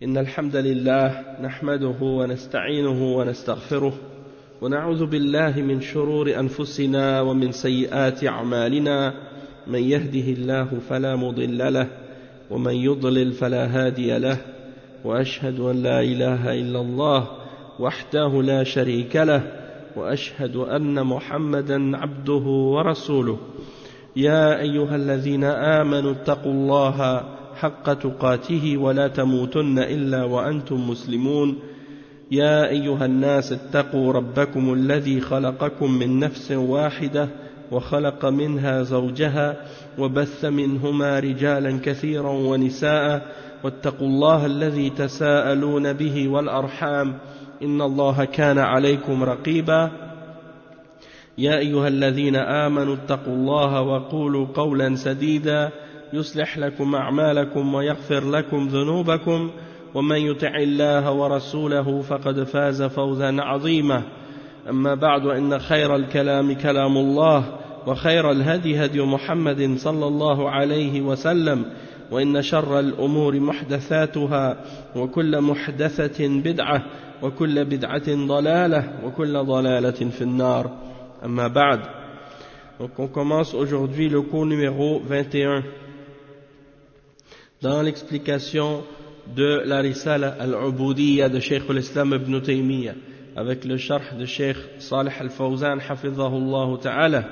إن الحمد لله نحمده ونستعينه ونستغفره ونعوذ بالله من شرور أنفسنا ومن سيئات أعمالنا من يهده الله فلا مضل له ومن يضلل فلا هادي له وأشهد أن لا إله إلا الله وحده لا شريك له وأشهد أن محمدا عبده ورسوله يا أيها الذين آمنوا اتقوا الله حق تقاته ولا تموتن إلا وأنتم مسلمون يا أيها الناس اتقوا ربكم الذي خلقكم من نفس واحدة وخلق منها زوجها وبث منهما رجالا كثيرا ونساء واتقوا الله الذي تساءلون به والأرحام إن الله كان عليكم رقيبا يا أيها الذين آمنوا اتقوا الله وقولوا قولا سديدا يصلح لكم أعمالكم ويغفر لكم ذنوبكم ومن يطع الله ورسوله فقد فاز فوزا عظيما أما بعد إن خير الكلام كلام الله وخير الهدي هدي محمد صلى الله عليه وسلم وإن شر الأمور محدثاتها وكل محدثة بدعة وكل بدعة ضلالة وكل ضلالة في النار أما بعد. Donc on commence aujourd'hui le cours numéro 21 dans l'explication de la Risala al-Ubudiyya de Cheikh al-Islam ibn Taymiyyah avec le sharh de Cheikh Salih al-Fawzan hafidhahullah ta'ala.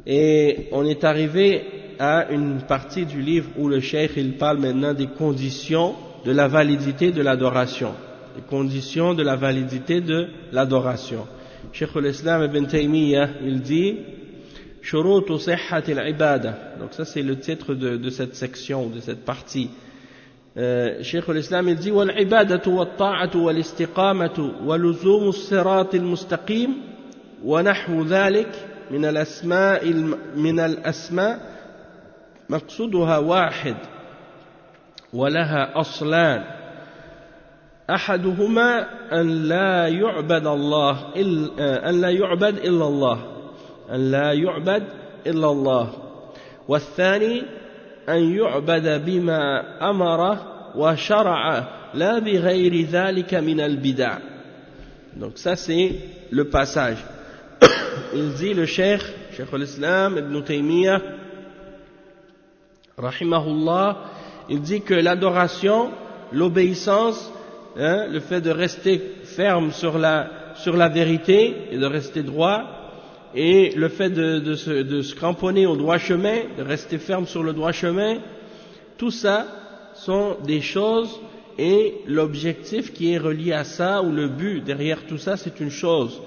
Et on est arrivé à une partie du livre où le Cheikh il parle maintenant des conditions de la validité de l'adoration. Les conditions de la validité de l'adoration. Cheikh al-Islam ibn Taymiyyah il dit Shurutu sihhati al-ibada. Donc ça c'est le titre de cette section, de cette partie. Cheikh al-Islam il dit wal-ibadatu wat-ta'atu wal-istiqamatu wa-luzumu as-sirati al-mustaqim wa nahwu dhalik min al-asma' maqsuduha wahid wa laha aslan أحدهما أن لا يعبد إلا الله والثاني أن يعبد بما أمر وشرع لا بغير ذلك من البدع. Donc ça c'est le passage. Il dit le Cheikh al-Islam Ibn Taymiyyah rahimahullah, il dit que l'adoration, l'obéissance, le fait de rester ferme sur la vérité et de rester droit, et le fait de se cramponner au droit chemin, de rester ferme sur le droit chemin, tout ça sont des choses, et l'objectif qui est relié à ça, ou le but derrière tout ça, c'est une chose,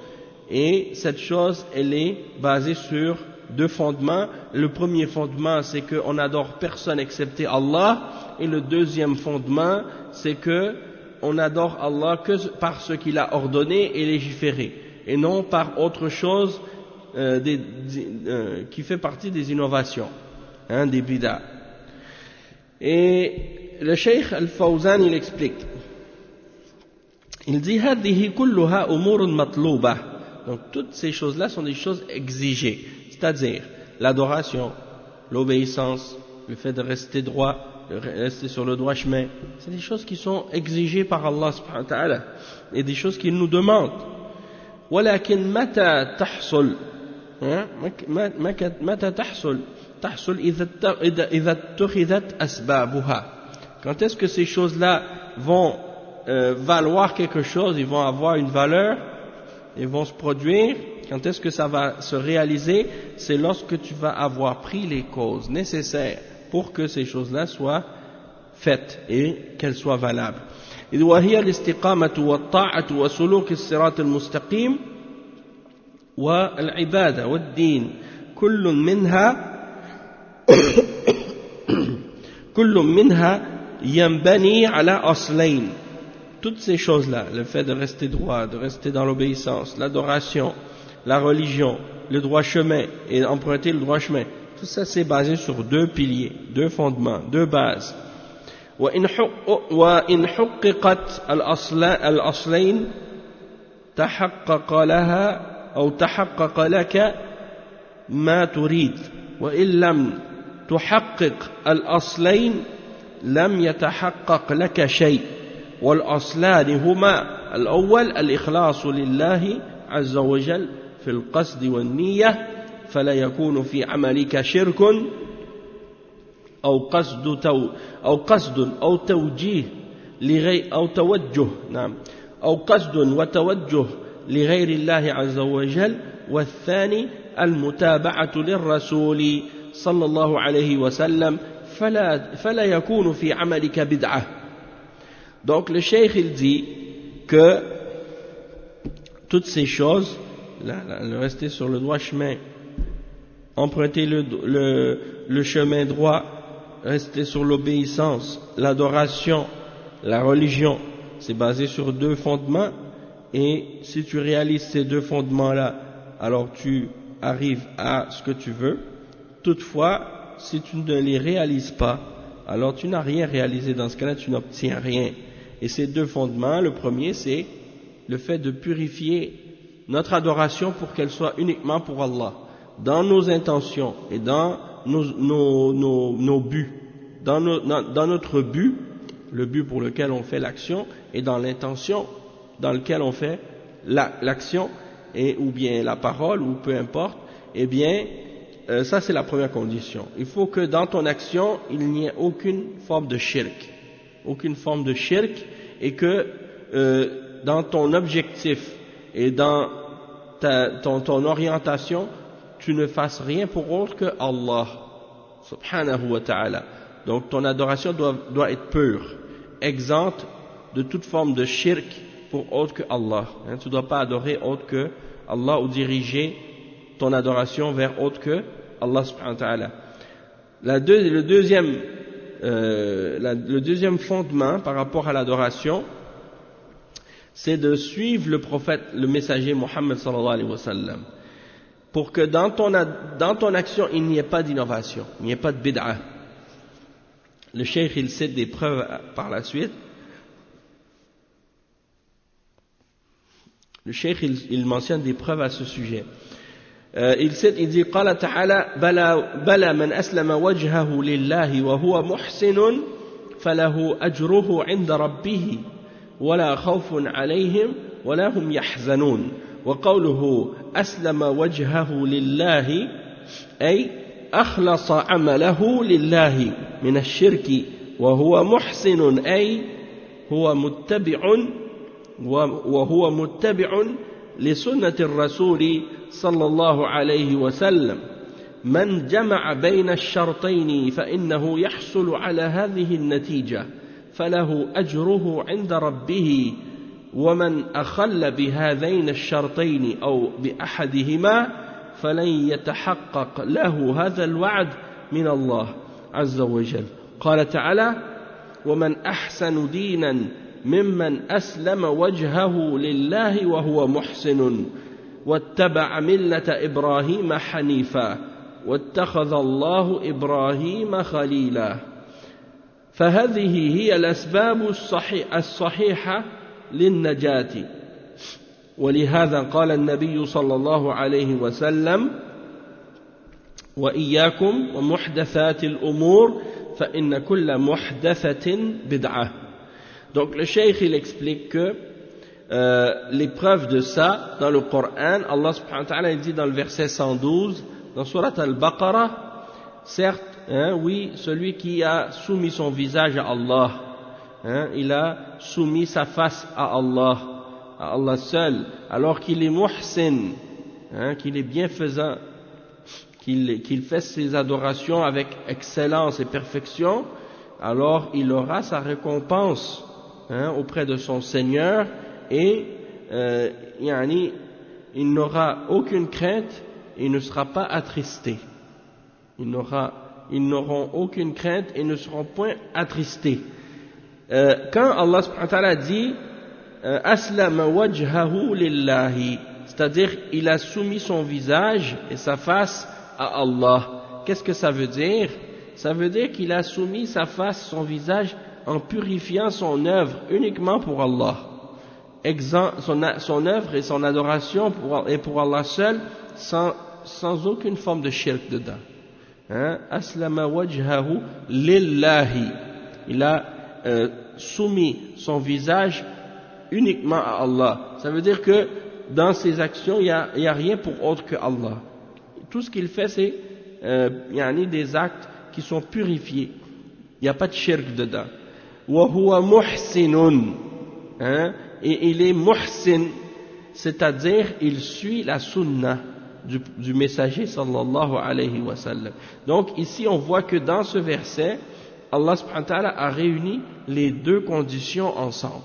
et cette chose elle est basée sur deux fondements. Le premier fondement c'est qu'on n'adore personne excepté Allah, et le deuxième fondement c'est que on adore Allah que par ce qu'il a ordonné et légiféré, et non par autre chose qui fait partie des innovations, des bid'a. Et le Cheikh al-Fawzan il explique, il dit هذه كلها أمور مطلوبة. Donc toutes ces choses-là sont des choses exigées, c'est-à-dire l'adoration, l'obéissance, le fait de rester droit, de rester sur le droit chemin, c'est des choses qui sont exigées par Allah subhanahu wa ta'ala et des choses qu'il nous demande. ولكن متى تحصل تحصل إذا اتخذت أسبابها. Quand est-ce que ces choses-là vont valoir quelque chose, ils vont avoir une valeur, ils vont se produire? Quand est-ce que ça va se réaliser? C'est lorsque tu vas avoir pris les causes nécessaires pour que ces choses-là soient faites et qu'elles soient valables. إذ وهي الاستقامة والطاعة وسلوك الصراط المستقيم والعبادة والدين كل منها ينبني على أصلين. Toutes ces choses-là, le fait de rester droit, de rester dans l'obéissance, l'adoration, la religion, le droit chemin et emprunter le droit chemin, tout ça c'est basé sur deux piliers, deux fondements, deux bases. وإن حققت الأصلين تحقق لها أو تحقق لك ما تريد وإن لم تحقق الأصلين لم يتحقق لك شيء والأصلان هما الأول الإخلاص لله عز وجل في القصد والنية فلا يكون في عملك شرك أو توجيه لغير أو توجه أو قصد وتوجه لغير الله عز وجل والثاني المتابعة للرسول صلى الله عليه وسلم فلا يكون في عملك بدعة. Donc le cheikh il dit que toutes ces choses, rester sur le droit chemin, emprunter le chemin droit, rester sur l'obéissance, l'adoration, la religion, c'est basé sur deux fondements, et si tu réalises ces deux fondements-là, alors tu arrives à ce que tu veux. Toutefois, si tu ne les réalises pas, alors tu n'as rien réalisé. Dans ce cas-là, tu n'obtiens rien. Et ces deux fondements, le premier, c'est le fait de purifier notre adoration pour qu'elle soit uniquement pour Allah, dans nos intentions et dans nos buts, dans notre but, le but pour lequel on fait l'action, et dans l'intention dans laquelle on fait l'action, ou bien la parole, ou peu importe, eh bien, ça c'est la première condition. Il faut que dans ton action, il n'y ait aucune forme de shirk, et que dans ton objectif et dans ton orientation, tu ne fasses rien pour autre que Allah, subhanahu wa ta'ala. Donc ton adoration doit être pure, exempte de toute forme de shirk pour autre que Allah. Tu ne dois pas adorer autre que Allah ou diriger ton adoration vers autre que Allah subhanahu wa ta'ala. Le deuxième fondement par rapport à l'adoration, c'est de suivre le prophète, le messager Mohammed sallallahu alayhi wa sallam, pour que dans ton action il n'y ait pas d'innovation, il n'y ait pas de bid'ah. Le cheikh il cite des preuves par la suite. Le cheikh il mentionne des preuves à ce sujet. Il dit قال تعالى بلى من أسلم وجهه لله وهو محسن فله أجره عند ربه ولا خوف عليهم ولا هم يحزنون. وقوله أسلم وجهه لله أي أخلص عمله لله من الشرك وهو محسن أي وهو متبع لسنة الرسول صلى الله عليه وسلم. من جمع بين الشرطين فإنه يحصل على هذه النتيجة فله أجره عند ربه ومن أخل بهذين الشرطين أو بأحدهما فلن يتحقق له هذا الوعد من الله عز وجل. قال تعالى ومن أحسن دينا ممن أسلم وجهه لله وهو محسن واتبع ملة إبراهيم حنيفا واتخذ الله إبراهيم خليلا. فهذه هي الأسباب الصحيحة للنجاة. ولهذا قال النبي صلى الله عليه وسلم وإياكم ومحدثات الأمور فإن كل محدثة بدعة. Donc le cheikh il explique que les preuves de ça dans le Coran, Allah subhanahu wa ta'ala il dit dans le verset 112 dans Surat Al-Baqarah, certes, oui, celui qui a soumis son visage à Allah, il a soumis sa face à Allah seul, alors qu'il est muhsin, qu'il est bienfaisant, qu'il fait ses adorations avec excellence et perfection, alors il aura sa récompense auprès de son Seigneur, et il n'aura aucune crainte et il ne sera pas attristé. Ils n'auront aucune crainte et ne seront point attristés. Quand Allah subhanahu wa ta'ala dit aslama wajhahu lillahi, c'est-à-dire il a soumis son visage et sa face à Allah, qu'est-ce que ça veut dire? Ça veut dire qu'il a soumis sa face, son visage, en purifiant son œuvre uniquement pour Allah. Son œuvre et son adoration est pour Allah seul, sans aucune forme de shirk dedans. Aslama wajhahu lillahi. il a soumis son visage uniquement à Allah. Ça veut dire que dans ses actions, il y a rien pour autre que Allah. Tout ce qu'il fait, c'est des actes qui sont purifiés. Il n'y a pas de shirk dedans. Wa huwa muhsinun, et il est muhsin, c'est-à-dire il suit la sunna du messager sallallahu alayhi wa sallam. Donc ici on voit que dans ce verset, Allah subhanahu wa ta'ala a réuni les deux conditions ensemble.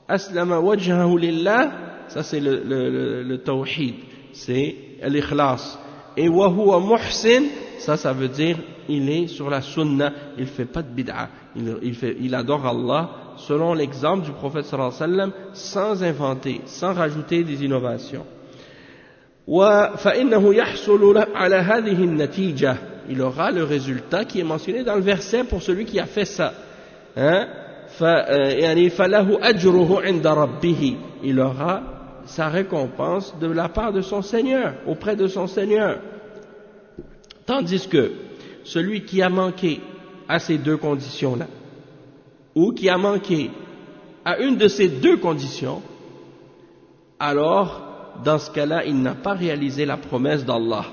Aslama wajhahu lillah, ça c'est le tawhid, c'est l'ikhlas. Et wa huwa muhsin, ça veut dire il est sur la sunna, il fait pas de bid'a, il adore Allah selon l'exemple du prophète sallallahu alayhi wa sallam, sans inventer, sans rajouter des innovations. فإنه يحصل على هذه النتيجة, il aura le résultat qui est mentionné dans le verset pour celui qui a fait ça. فله أجره عند ربه, il aura sa récompense de la part de son Seigneur, auprès de son Seigneur. Tandis que celui qui a manqué à ces deux conditions-là, ou qui a manqué à une de ces deux conditions, alors dans ce cas-là, il n'a pas réalisé la promesse d'Allah.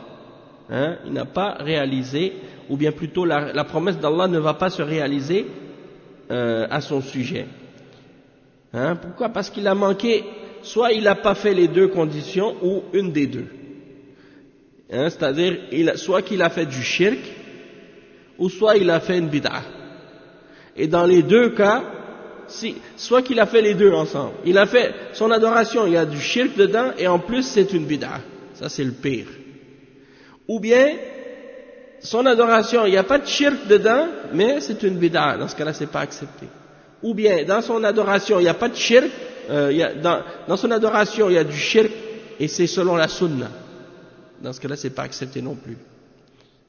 Il n'a pas réalisé, ou bien plutôt la promesse d'Allah ne va pas se réaliser à son sujet. Pourquoi? Parce qu'il a manqué, soit il n'a pas fait les deux conditions, ou une des deux. C'est-à-dire, soit qu'il a fait du shirk, ou soit il a fait une bid'a. Et dans les deux cas, soit qu'il a fait les deux ensemble, il a fait son adoration, il y a du shirk dedans, et en plus c'est une bid'a, ça c'est le pire. Ou bien, son adoration, il n'y a pas de shirk dedans, mais c'est une bid'a, dans ce cas-là c'est pas accepté. Ou bien, dans son adoration, il n'y a pas de shirk, dans son adoration il y a du shirk, et c'est selon la sunna, dans ce cas-là c'est pas accepté non plus.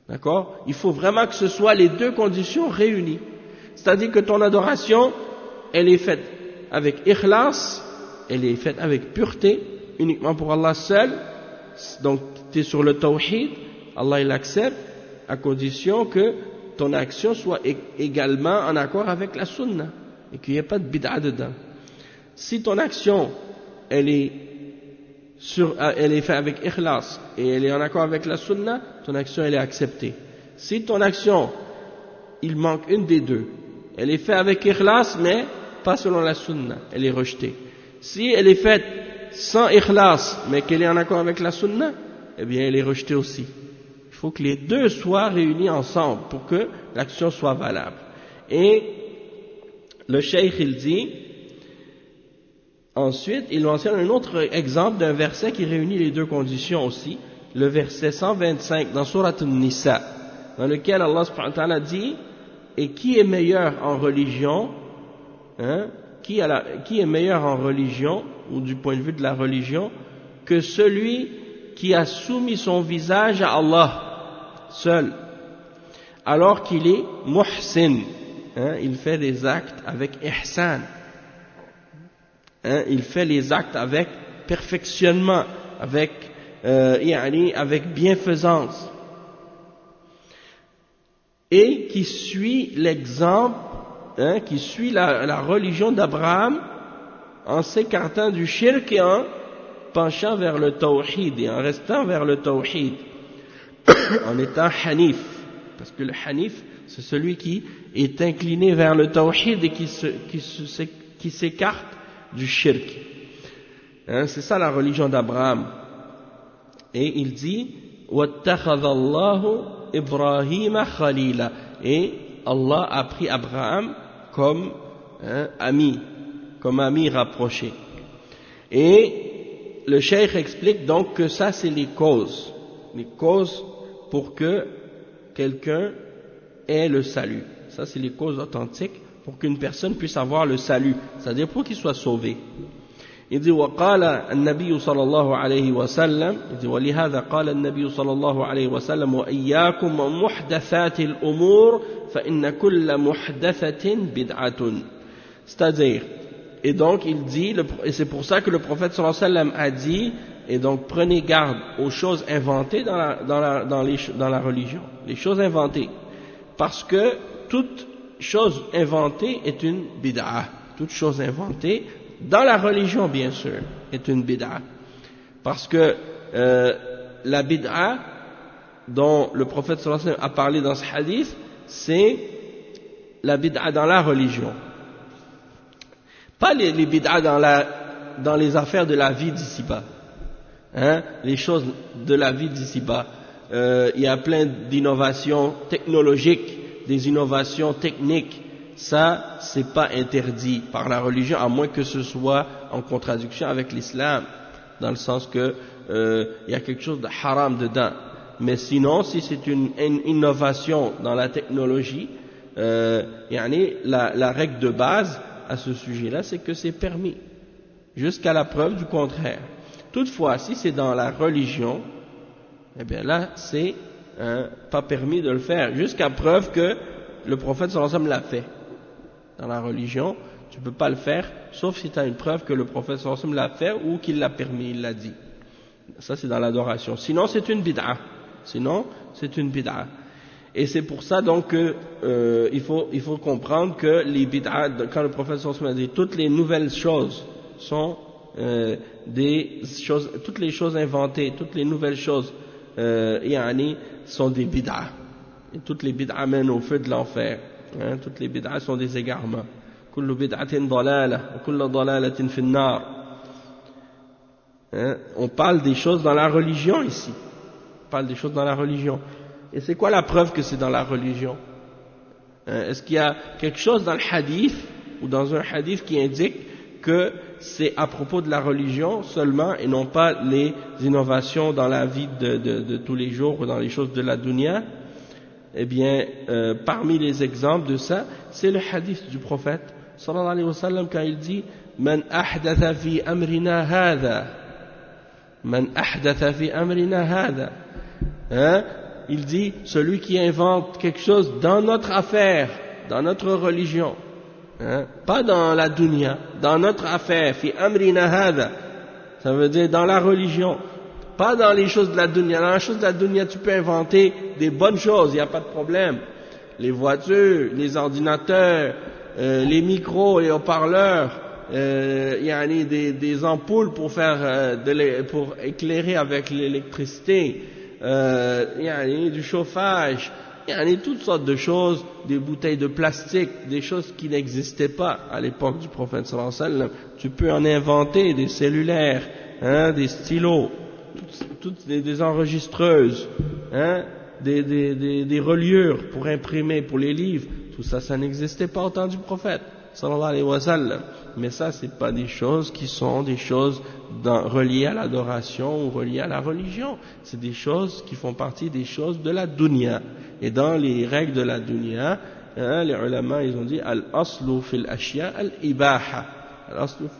D'accord? Il faut vraiment que ce soit les deux conditions réunies. C'est-à-dire que ton adoration, elle est faite avec ikhlas, elle est faite avec pureté, uniquement pour Allah seul. Donc, tu es sur le tawhid, Allah il accepte, à condition que ton action soit également en accord avec la sunna, et qu'il n'y ait pas de bid'a dedans. Si ton action, elle est faite avec ikhlas, et elle est en accord avec la sunna, ton action elle est acceptée. Si ton action, il manque une des deux, elle est faite avec ikhlas, mais pas selon la sunna, elle est rejetée. Si elle est faite sans ikhlas, mais qu'elle est en accord avec la sunna, eh bien elle est rejetée aussi. Il faut que les deux soient réunis ensemble pour que l'action soit valable. Et le cheikh il dit, ensuite il mentionne un autre exemple d'un verset qui réunit les deux conditions aussi, le verset 125 dans Surat An-Nisa, dans lequel Allah subhanahu wa ta'ala dit, et qui est meilleur en religion, qui est meilleur en religion, ou du point de vue de la religion, que celui qui a soumis son visage à Allah seul, alors qu'il est muhsin, il fait les actes avec ihsan, il fait les actes avec perfectionnement, avec bienfaisance, et qui suit l'exemple, qui suit la religion d'Abraham en s'écartant du shirk et en penchant vers le tawhid et en restant vers le tawhid, en étant hanif, parce que le hanif c'est celui qui est incliné vers le tawhid et qui s'écarte du shirk. C'est ça la religion d'Abraham. Et il dit وَاتَّخَذَ اللَّهُ إِبْرَاهِيمَ خَلِيلًا, et Allah a pris Abraham comme ami rapproché. Et le cheikh explique donc que ça c'est les causes pour que quelqu'un ait le salut. Ça c'est les causes authentiques pour qu'une personne puisse avoir le salut, c'est-à-dire pour qu'il soit sauvé. Il dit وقال النبي صلى الله عليه وسلم, il dit ولهذا قال النبي صلى الله عليه وسلم وإياكم ومحدثات الأمور فإن كل محدثة بدعة. C'est-à-dire, et donc il dit, et c'est pour ça que le prophète sallallahu alayhi wa sallam a dit, et donc prenez garde aux choses inventées dans la religion, les choses inventées, parce que toute chose inventée est une bid'a. Toute chose inventée, dans la religion bien sûr, est une bid'a. Parce que la bid'a dont le prophète sallallahu alayhi wa sallam a parlé dans ce hadith, c'est la bid'a dans la religion. Pas les bid'a dans les affaires de la vie d'ici-bas. Hein, les choses de la vie d'ici-bas. Il y a plein d'innovations technologiques, des innovations techniques. Ça, c'est pas interdit par la religion, à moins que ce soit en contradiction avec l'islam, dans le sens que il y a quelque chose de haram dedans. Mais sinon, si c'est une innovation dans la technologie, la règle de base à ce sujet-là, c'est que c'est permis, jusqu'à la preuve du contraire. Toutefois, si c'est dans la religion, eh bien là, c'est pas permis de le faire, jusqu'à preuve que le prophète sallallahu alayhi wa sallam l'a fait. Dans la religion, tu peux pas le faire, sauf si tu as une preuve que le prophète sallallahu alayhi wa sallam l'a fait ou qu'il l'a permis, il l'a dit. Ça, c'est dans l'adoration. Sinon, c'est une bid'a. Et c'est pour ça donc que il faut comprendre que les bid'a, quand le prophète sallallahu alayhi wa sallam a dit toutes les nouvelles choses sont des choses, toutes les choses inventées, toutes les nouvelles choses sont des bid'a. Et toutes les bid'a mènent au feu de l'enfer. Hein, toutes les bid'a sont des égarements. Kullu bid'atin dalalah wa kullu dalalatin fin nar. On parle des choses dans la religion ici. On parle des choses dans la religion. Et c'est quoi la preuve que c'est dans la religion? Est-ce qu'il y a quelque chose dans le hadith ou dans un hadith qui indique que c'est à propos de la religion seulement et non pas les innovations dans la vie de tous les jours ou dans les choses de la dunya? Eh bien, parmi les exemples de ça, c'est le hadith du prophète sallallahu alayhi wa sallam quand il dit Man ahdatha fi amrina hadha. Man ahdatha fi amrina hadha. Il dit celui qui invente quelque chose dans notre affaire, dans notre religion, pas dans la dunya, dans notre affaire, fi amrina hadha. Ça veut dire dans la religion. Pas dans les choses de la dunya. Dans les choses de la dunya, tu peux inventer des bonnes choses, il n'y a pas de problème. Les voitures, les ordinateurs, les micros, les haut-parleurs, des ampoules pour pour éclairer avec l'électricité, du chauffage, toutes sortes de choses, des bouteilles de plastique, des choses qui n'existaient pas à l'époque du prophète sallallahu alayhi wa sallam. Tu peux en inventer des cellulaires, des stylos, des enregistreuses, des reliures pour imprimer pour les livres, tout ça, ça n'existait pas au temps du prophète sallallahu alayhi wa sallam. Mais ça, c'est pas des choses qui sont des choses reliées à l'adoration ou reliées à la religion. C'est des choses qui font partie des choses de la dunya. Et dans les règles de la dunya, les ulama, ils ont dit al-aslu fil ashya al-ibaha.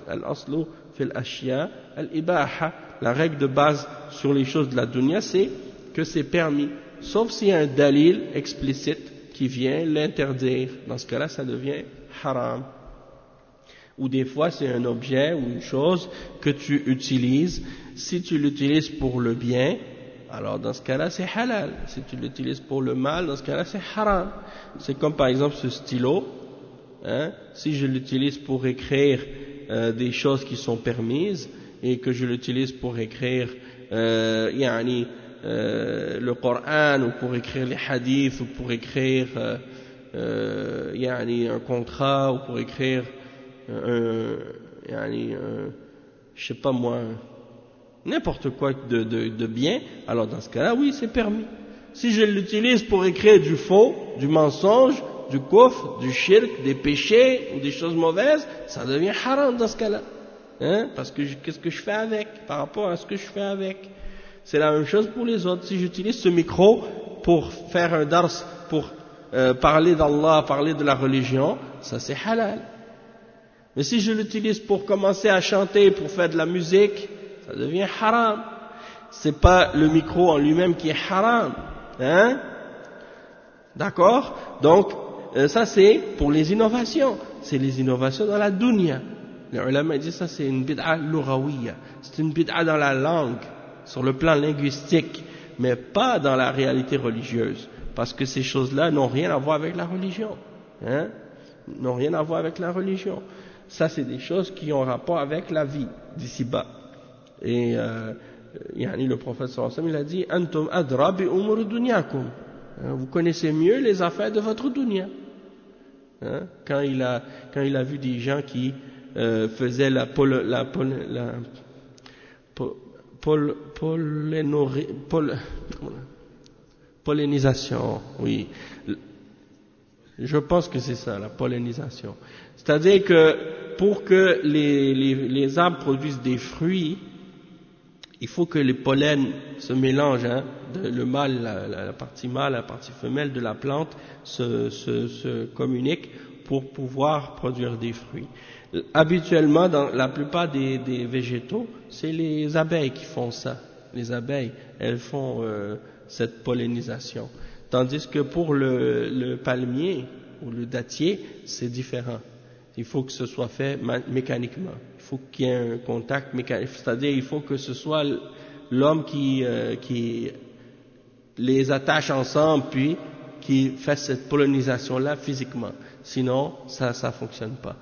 Al-aslu fil ashya al-ibaha. La règle de base sur les choses de la dunya, c'est que c'est permis, sauf s'il y a un dalil explicite qui vient l'interdire. Dans ce cas-là, ça devient haram. Ou des fois, c'est un objet ou une chose que tu utilises. Si tu l'utilises pour le bien, alors dans ce cas-là, c'est halal. Si tu l'utilises pour le mal, dans ce cas-là, c'est haram. C'est comme par exemple ce stylo. Si je l'utilise pour écrire des choses qui sont permises, et que je l'utilise pour écrire le Coran ou pour écrire les hadiths ou pour écrire un contrat ou pour écrire je sais pas moi, n'importe quoi de bien, alors dans ce cas-là, oui, c'est permis. Si je l'utilise pour écrire du faux, du mensonge, du kufr, du shirk, des péchés ou des choses mauvaises, ça devient haram dans ce cas-là. Parce que qu'est-ce que je fais avec par rapport à ce que je fais avec? C'est la même chose pour les autres. Si j'utilise ce micro pour faire un dars, pour parler d'Allah, parler de la religion, ça c'est halal. Mais si je l'utilise pour commencer à chanter, pour faire de la musique, ça devient haram. C'est pas le micro en lui-même qui est haram. D'accord? Donc, ça c'est pour les innovations. C'est les innovations dans la dunya. Les ulama disent ça c'est une bid'a lughawiya. C'est une bid'a dans la langue, sur le plan linguistique, mais pas dans la réalité religieuse. Parce que ces choses-là n'ont rien à voir avec la religion. hein, n'ont rien à voir avec la religion. Ça, c'est des choses qui ont rapport avec la vie d'ici-bas. Et le prophète sallallahu alayhi wa sallam, il a dit Antum adra bi umur dunyakum. Vous connaissez mieux les affaires de votre dunya. Hein, quand il a vu des gens qui faisaient la pollinisation, oui. Je pense que c'est ça, la pollinisation. C'est-à-dire que pour que les arbres produisent des fruits, il faut que les pollens se mélangent, hein, le mâle, la partie mâle, la partie femelle de la plante se communiquent pour pouvoir produire des fruits. Habituellement, dans la plupart des végétaux, c'est les abeilles qui font ça. Les abeilles, elles font cette pollinisation. Tandis que pour le palmier ou le dattier, c'est différent. Il faut que ce soit fait mécaniquement. Il faut qu'il y ait un contact mécanique. C'est-à-dire, il faut que ce soit l'homme qui les attache ensemble, puis qui fait cette pollinisation-là physiquement. Sinon, ça fonctionne pas.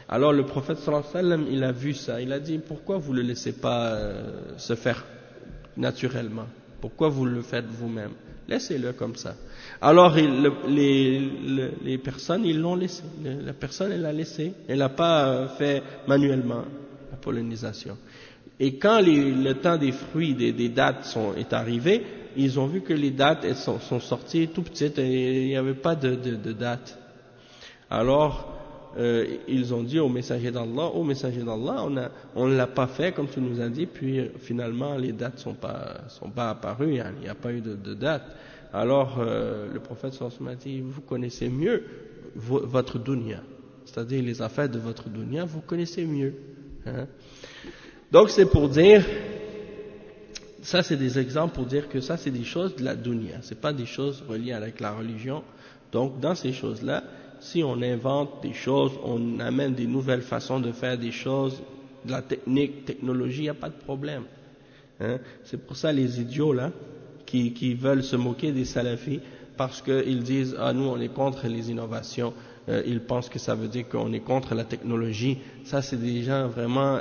Alors, le prophète sallallahu alayhi wa sallam, il a vu ça. Il a dit, pourquoi vous le laissez pas se faire naturellement? Pourquoi vous le faites vous-même? Laissez-le comme ça. Alors, les personnes, ils l'ont laissé. La personne, elle l'a laissé. Elle n'a pas fait manuellement la pollinisation. Et quand le temps des fruits, des dattes est arrivé, ils ont vu que les dattes elles sont sorties tout petites et il n'y avait pas de dattes. Alors, ils ont dit au messager d'Allah, on ne l'a pas fait comme tu nous as dit, puis finalement les dates sont pas apparues, il n'y a pas eu de date. Alors le prophète sallallahu alayhi wa sallam a dit, vous connaissez mieux votre dunya, c'est-à-dire les affaires de votre dunya, vous connaissez mieux. Hein? Donc c'est pour dire, ça c'est des exemples pour dire que ça c'est des choses de la dunya, c'est pas des choses reliées avec la religion. Donc dans ces choses-là, si on invente des choses, on amène des nouvelles façons de faire des choses, de la technologie, il n'y a pas de problème. Hein? C'est pour ça les idiots là, qui veulent se moquer des salafis, parce qu'ils disent, ah nous on est contre les innovations, ils pensent que ça veut dire qu'on est contre la technologie. Ça c'est des gens vraiment,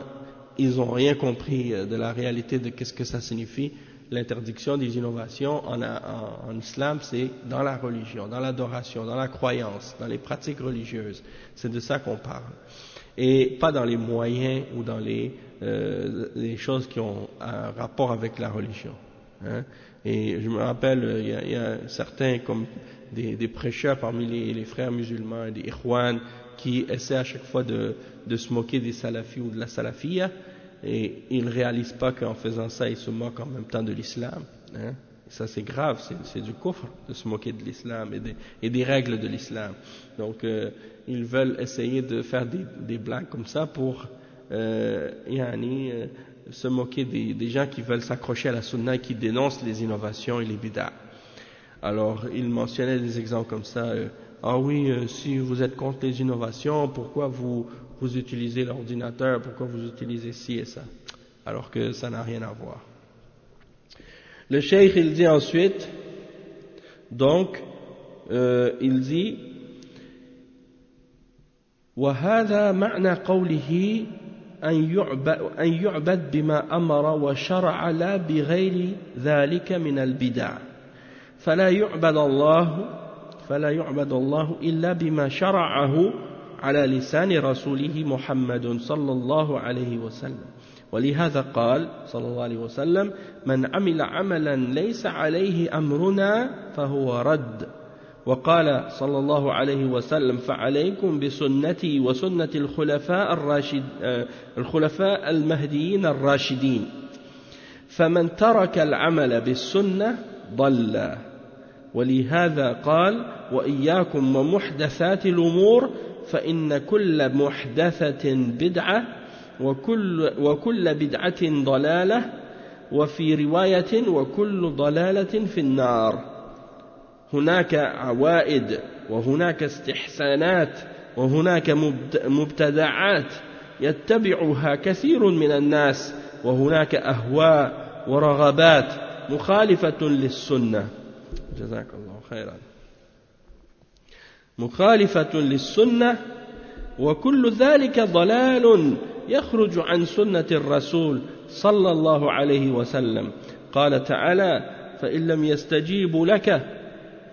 ils n'ont rien compris de la réalité de qu'est-ce que ça signifie. L'interdiction des innovations en islam, c'est dans la religion, dans l'adoration, dans la croyance, dans les pratiques religieuses. C'est de ça qu'on parle. Et pas dans les moyens ou dans les choses qui ont un rapport avec la religion. Hein. Et je me rappelle, il y a certains comme des prêcheurs parmi les frères musulmans, des ikhwan, qui essaient à chaque fois de se moquer des salafis ou de la salafiyya. Et ils ne réalisent pas qu'en faisant ça, ils se moquent en même temps de l'islam. Hein. Ça c'est grave, c'est du kufr de se moquer de l'islam et des règles de l'islam. Donc ils veulent essayer de faire des blagues comme ça pour se moquer des gens qui veulent s'accrocher à la sunna et qui dénoncent les innovations et les bid'ah. Alors ils mentionnaient des exemples comme ça. Ah oui, si vous êtes contre les innovations, pourquoi vous utilisez l'ordinateur, pourquoi vous utilisez ci et ça, alors que ça n'a rien à voir. Le cheikh il dit ensuite, donc il dit وهذا معنى قوله أن يعبد بما أمر وشرع لا بغير ذلك من البدع فلا يعبد الله إلا بما شرعه على لسان رسوله محمد صلى الله عليه وسلم ولهذا قال صلى الله عليه وسلم من عمل عملا ليس عليه أمرنا فهو رد وقال صلى الله عليه وسلم فعليكم بسنتي وسنة الخلفاء المهديين الراشدين فمن ترك العمل بالسنة ضل ولهذا قال وإياكم ومحدثات الأمور فإن كل محدثة بدعة وكل بدعة ضلالة وفي رواية وكل ضلالة في النار هناك عوائد وهناك استحسانات وهناك مبتدعات يتبعها كثير من الناس وهناك أهواء ورغبات مخالفة للسنة جزاك الله خيرا. مخالفة للسنة وكل ذلك ضلال يخرج عن سنة الرسول صلى الله عليه وسلم. قال تعالى: فإن لم يستجيبوا لك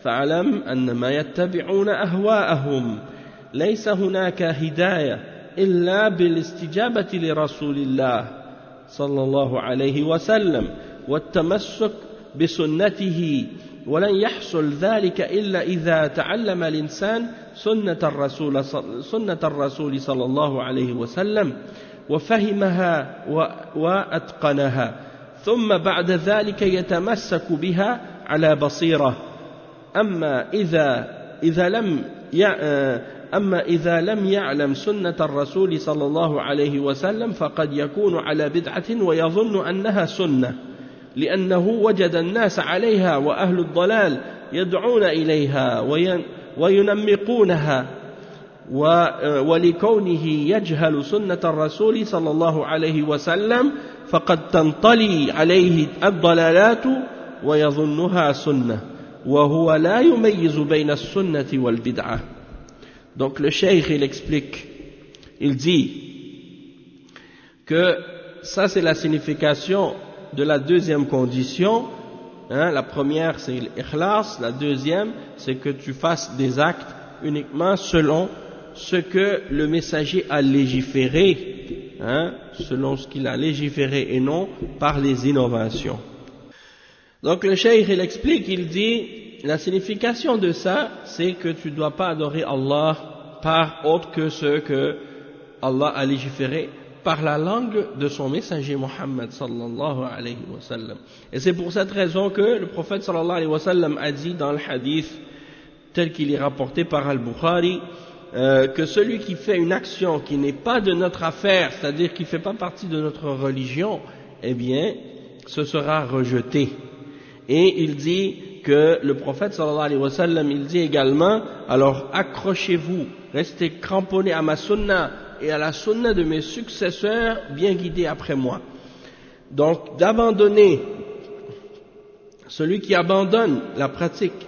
فاعلم أنما يتبعون أهواءهم ليس هناك هداية إلا بالاستجابة لرسول الله صلى الله عليه وسلم والتمسك بسنته، ولن يحصل ذلك إلا إذا تعلم الإنسان سنة الرسول صلى الله عليه وسلم وفهمها وأتقنها، ثم بعد ذلك يتمسك بها على بصيرة. أما إذا لم يعلم سنة الرسول صلى الله عليه وسلم فقد يكون على بدعة ويظن أنها سنة، لأنه وجد الناس عليها وأهل الضلال يدعون إليها وينمقونها، ولكونه يجهل سنة الرسول صلى الله عليه وسلم فقد تنطلي عليه الضلالات ويظنها سنة وهو لا يميز بين السنة والبدعة. Donc le cheikh il explique, il dit que ça c'est la signification de la deuxième condition, hein, la première c'est l'ikhlas, la deuxième c'est que tu fasses des actes uniquement selon ce que le messager a légiféré, hein, selon ce qu'il a légiféré et non par les innovations. Donc le cheikh il explique, il dit la signification de ça c'est que tu ne dois pas adorer Allah par autre que ce que Allah a légiféré par la langue de son messager Muhammad sallallahu alayhi wa sallam. Et c'est pour cette raison que le prophète sallallahu alayhi wa sallam a dit dans le hadith tel qu'il est rapporté par Al-Bukhari que celui qui fait une action qui n'est pas de notre affaire, c'est-à-dire qui ne fait pas partie de notre religion, eh bien ce sera rejeté. Et il dit que le prophète sallallahu alayhi wa sallam il dit également: alors accrochez-vous, restez cramponnés à ma sunna et à la sunna de mes successeurs bien guidés après moi. Donc d'abandonner, celui qui abandonne la pratique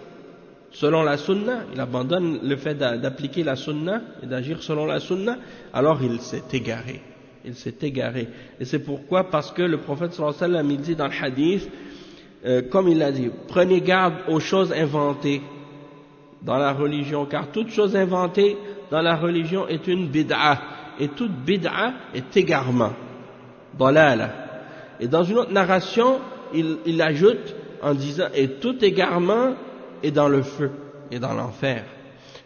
selon la sunna, il abandonne le fait d'appliquer la sunna et d'agir selon la sunna, alors il s'est égaré. Il s'est égaré. Et c'est pourquoi, parce que le prophète sallallahu alayhi wa sallam il dit dans le hadith, comme il l'a dit, prenez garde aux choses inventées dans la religion, car toute chose inventée dans la religion est une bid'a, et toute bid'a est égarement, dalala. Et dans une autre narration, il ajoute en disant, et tout égarement est dans le feu et dans l'enfer.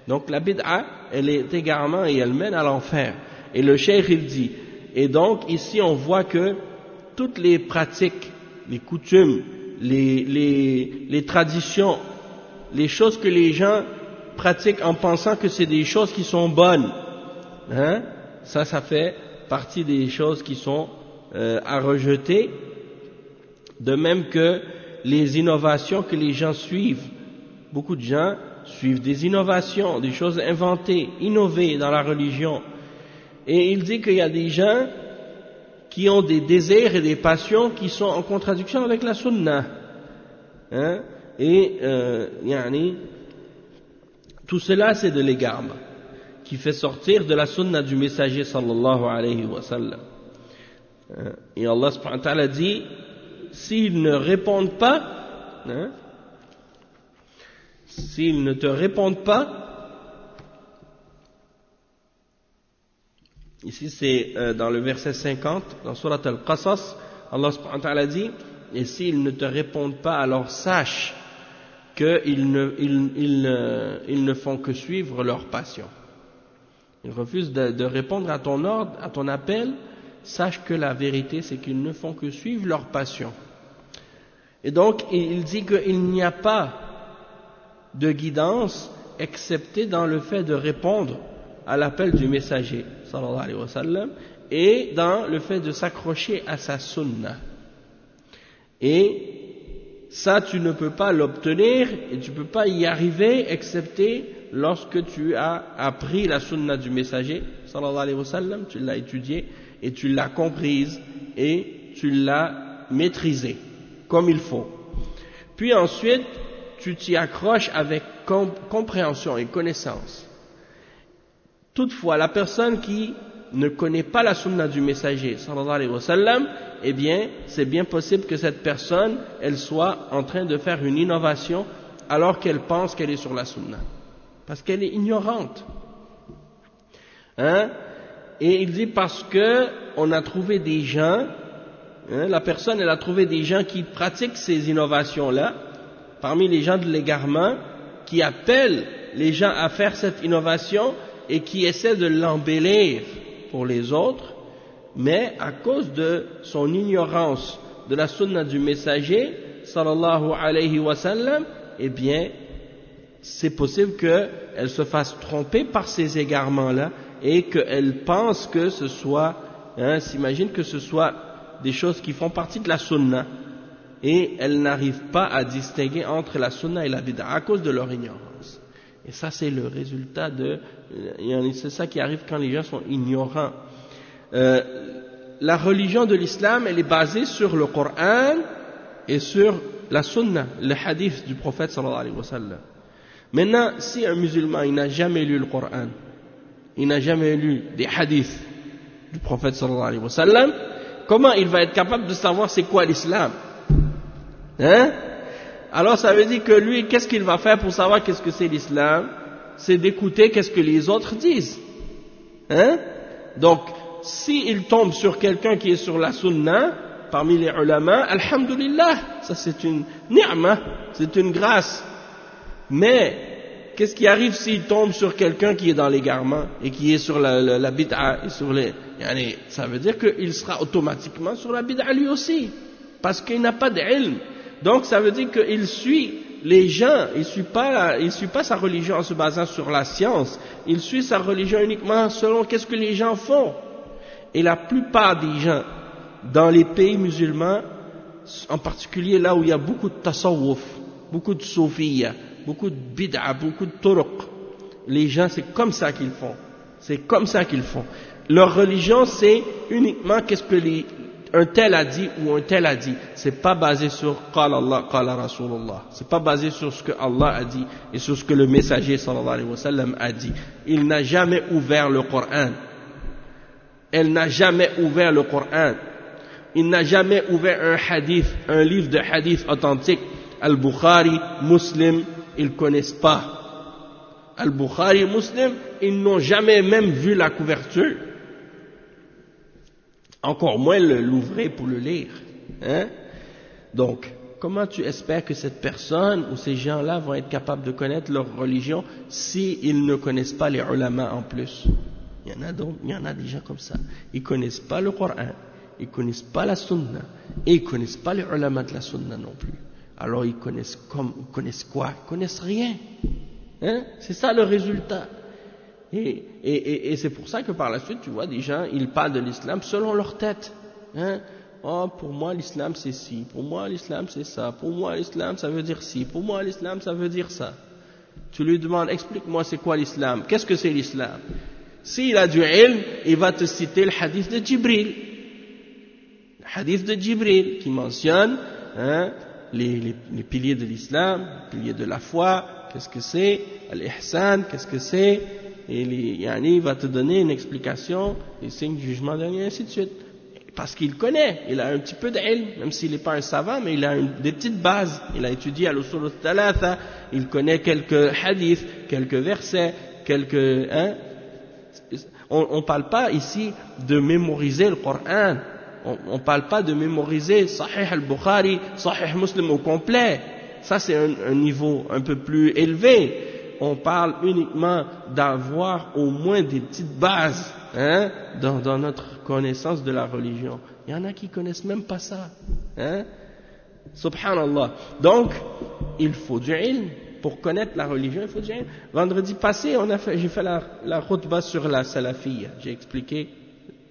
Donc la bid'a, elle est égarement et elle mène à l'enfer. Et le cheikh il dit, et donc ici on voit que toutes les pratiques, les coutumes, les traditions, les choses que les gens pratiquent en pensant que c'est des choses qui sont bonnes, hein, ça fait partie des choses qui sont à rejeter, de même que les innovations que les gens suivent. Beaucoup de gens suivent des innovations, des choses inventées, innovées dans la religion. Et il dit qu'il y a des gens qui ont des désirs et des passions qui sont en contradiction avec la sunna, hein? Et tout cela c'est de l'égarement qui fait sortir de la sunna du messager sallallahu alayhi wa sallam. Et Allah subhanahu wa ta'ala dit, s'ils ne répondent pas, hein, s'ils ne te répondent pas, ici c'est dans le verset 50, dans Surat Al-Qasas, Allah subhanahu wa ta'ala dit, et s'ils ne te répondent pas, alors sache qu'ils ne font que suivre leur passion. Ils refusent de répondre à ton ordre, à ton appel, sache que la vérité c'est qu'ils ne font que suivre leur passion. Et donc il dit qu'il n'y a pas de guidance excepté dans le fait de répondre à l'appel du messager sallallahu alayhi wa sallam et dans le fait de s'accrocher à sa sunna. Et ça tu ne peux pas l'obtenir et tu ne peux pas y arriver excepté lorsque tu as appris la sunna du messager sallallahu alayhi wa sallam, tu l'as étudiée et tu l'as comprise et tu l'as maîtrisée comme il faut. Puis ensuite tu t'y accroches avec compréhension et connaissance. Toutefois, la personne qui ne connaît pas la sunna du messager, sallallahu alayhi wa sallam, eh bien, c'est bien possible que cette personne, elle soit en train de faire une innovation alors qu'elle pense qu'elle est sur la sunna. Parce qu'elle est ignorante. Hein? Et il dit parce que on a trouvé des gens, la personne, elle a trouvé des gens qui pratiquent ces innovations-là, parmi les gens de l'égarement, qui appellent les gens à faire cette innovation et qui essaient de l'embellir pour les autres, mais à cause de son ignorance de la sunna du messager, sallallahu alayhi wa sallam, eh bien, c'est possible qu'elle se fasse tromper par ces égarements-là et qu'elle pense que ce soit, s'imagine que ce soit des choses qui font partie de la sunna et elle n'arrive pas à distinguer entre la sunna et la bid'a à cause de leur ignorance. Et ça, c'est le résultat c'est ça qui arrive quand les gens sont ignorants. La religion de l'islam, elle est basée sur le Coran et sur la sunna, le hadith du prophète sallallahu alayhi wa sallam. Maintenant, si un musulman, il n'a jamais lu le Coran, il n'a jamais lu des hadiths du prophète sallallahu alayhi wa sallam, comment il va être capable de savoir c'est quoi l'islam? Alors ça veut dire que lui, qu'est-ce qu'il va faire pour savoir qu'est-ce que c'est l'islam? C'est d'écouter qu'est-ce que les autres disent. Donc, s'il tombe sur quelqu'un qui est sur la sunna, parmi les ulama, alhamdulillah, ça c'est une ni'ma, c'est une grâce. Mais, qu'est-ce qui arrive s'il tombe sur quelqu'un qui est dans l'égarement et qui est sur la bid'a et sur ça veut dire qu'il sera automatiquement sur la bid'a lui aussi, parce qu'il n'a pas d'ilm. Donc ça veut dire qu'il suit les gens, il suit pas sa religion en se basant sur la science, il suit sa religion uniquement selon qu'est-ce que les gens font. Et la plupart des gens dans les pays musulmans, en particulier là où il y a beaucoup de tasawwuf, beaucoup de soufiyya, beaucoup de bid'a, beaucoup de turuq, les gens c'est comme ça qu'ils font. C'est comme ça qu'ils font. Leur religion c'est uniquement qu'est-ce que un tel a dit ou un tel a dit. C'est pas basé sur qala Allah, qala Rasulullah. C'est pas basé sur ce que Allah a dit et sur ce que le messager sallallahu alayhi wa sallam a dit. Il n'a jamais ouvert le Coran. Elle n'a jamais ouvert le Coran. Il n'a jamais ouvert un hadith, un livre de hadith authentique. Al-Bukhari, Muslim, ils connaissent pas. Al-Bukhari, Muslim, ils n'ont jamais même vu la couverture. Encore moins l'ouvrir pour le lire. Donc, comment tu espères que cette personne ou ces gens-là vont être capables de connaître leur religion s'ils ne connaissent pas les ulama en plus? Il y en a des gens comme ça. Ils connaissent pas le Coran, ils connaissent pas la sunna, et ils connaissent pas les ulama de la sunna non plus. Alors ils connaissent quoi? Ils connaissent rien. C'est ça le résultat. Et c'est pour ça que par la suite, tu vois, des gens, ils parlent de l'islam selon leur tête. Oh, pour moi l'islam c'est ci, pour moi l'islam c'est ça, pour moi l'islam ça veut dire ci, pour moi l'islam ça veut dire ça. Tu lui demandes, explique-moi c'est quoi l'islam, qu'est-ce que c'est l'islam? S'il a du ilm, il va te citer le hadith de Jibril. Le hadith de Jibril qui mentionne les piliers de l'islam, les piliers de la foi, qu'est-ce que c'est, al-ihsan, qu'est-ce que c'est, et il va te donner une explication, les signes du jugement dernier, et ainsi de suite. Parce qu'il connaît, il a un petit peu d'ilm, même s'il n'est pas un savant, mais il a des petites bases. Il a étudié à l'usul al-thalatha, il connaît quelques hadiths, quelques versets, on ne parle pas ici de mémoriser le Coran, on ne parle pas de mémoriser Sahih al-Bukhari, Sahih Muslim au complet. Ça c'est un niveau un peu plus élevé. On parle uniquement d'avoir au moins des petites bases dans notre connaissance de la religion. Il y en a qui connaissent même pas ça. Subhanallah. Donc, il faut du ilm. Pour connaître la religion, il faut du ilm. Vendredi passé, j'ai fait la khutbah sur la salafiyya. J'ai expliqué